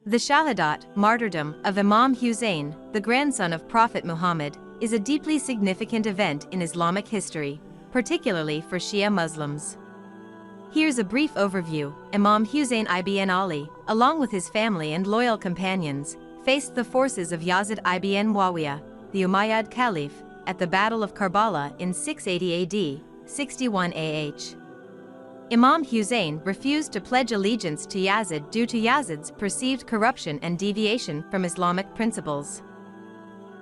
The Shahadat, martyrdom, of Imam Hussain, the grandson of Prophet Muhammad, is a deeply significant event in Islamic history, particularly for Shia Muslims. Here's a brief overview. Imam Hussain ibn Ali, along with his family and loyal companions, faced the forces of Yazid ibn Waqia, the Umayyad Caliph, at the Battle of Karbala in 680 AD, 61 AH. Imam Hussain refused to pledge allegiance to Yazid due to Yazid's perceived corruption and deviation from Islamic principles.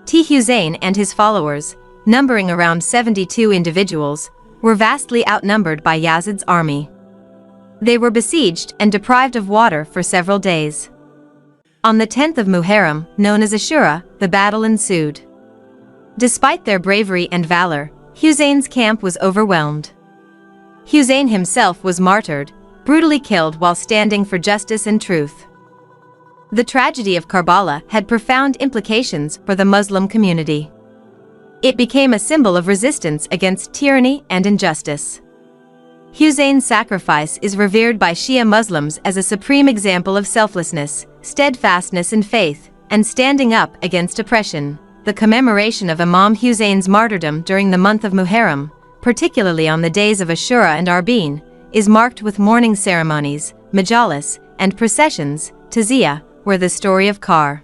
Hussain and his followers, numbering around 72 individuals, were vastly outnumbered by Yazid's army. They were besieged and deprived of water for several days. On the 10th of Muharram, known as Ashura, the battle ensued. Despite their bravery and valor, Hussain's camp was overwhelmed. Hussain himself was martyred, brutally killed while standing for justice and truth. The tragedy of Karbala had profound implications for the Muslim community. It became a symbol of resistance against tyranny and injustice. Hussain's sacrifice is revered by Shia Muslims as a supreme example of selflessness, steadfastness in faith, and standing up against oppression. The commemoration of Imam Hussain's martyrdom during the month of Muharram, particularly on the days of Ashura and Arbeen, is marked with mourning ceremonies, majalis, and processions, taziyah, where the story of Karbala